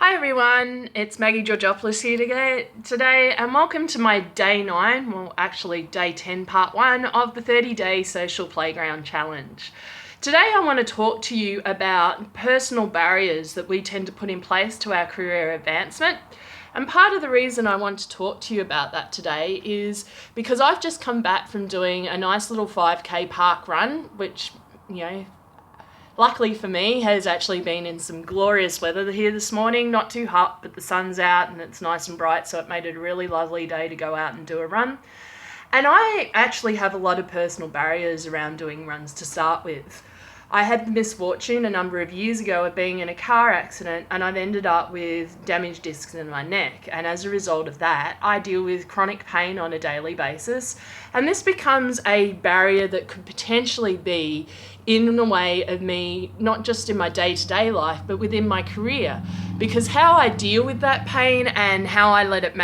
Hi everyone, it's Maggie here today and welcome to my day 9, well actually day 10 part 1 of the 30-day social playground challenge. Today I want to talk to you about personal barriers that we tend to put in place to our career advancement. And part of the reason I want to talk to you about that today is because I've just come back from doing a nice little 5k park run, which, luckily for me, has actually been in some glorious weather here this morning. Not too hot, but the sun's out and it's nice and bright, so it made it a really lovely day to go out and do a run. And I actually have a lot of personal barriers around doing runs to start with. I had the misfortune a number of years ago of being in a car accident, and I've ended up with damaged discs in my neck. And as a result of that, I deal with chronic pain on a daily basis. And this becomes a barrier that could potentially be in the way of me, not just in my day-to-day life, but within my career. Because how I deal with that pain and how I let it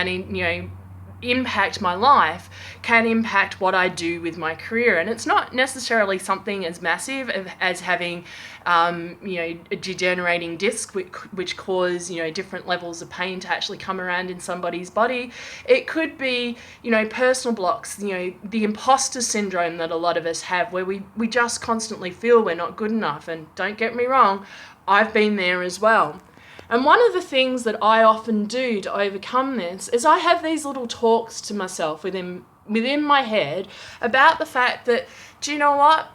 impact my life can impact what I do with my career. And it's not necessarily something as massive as having a degenerating disc which cause different levels of pain to actually come around in somebody's body. It could be personal blocks, the imposter syndrome that a lot of us have, where we just constantly feel we're not good enough. And don't get me wrong, I've been there as well. And one of the things that I often do to overcome this is I have these little talks to myself within my head about the fact that, do you know what?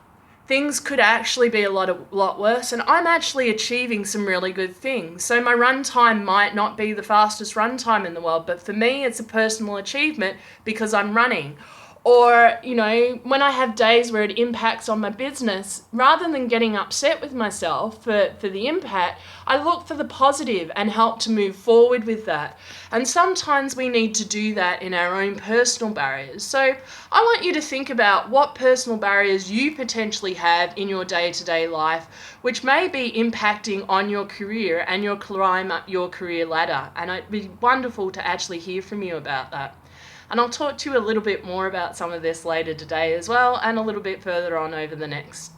Things could actually be a lot worse, and I'm actually achieving some really good things. So my run time might not be the fastest run time in the world, but for me it's a personal achievement because I'm running. Or, when I have days where it impacts on my business, rather than getting upset with myself for the impact, I look for the positive and help to move forward with that. And sometimes we need to do that in our own personal barriers. So I want you to think about what personal barriers you potentially have in your day-to-day life, which may be impacting on your career and your climb up your career ladder. And it'd be wonderful to actually hear from you about that. And I'll talk to you a little bit more about some of this later today as well, and a little bit further on over the next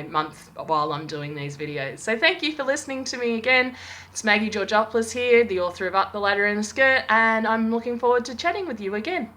month while I'm doing these videos. So thank you for listening to me again. It's Maggie here, the author of Up the Ladder in the Skirt, and I'm looking forward to chatting with you again.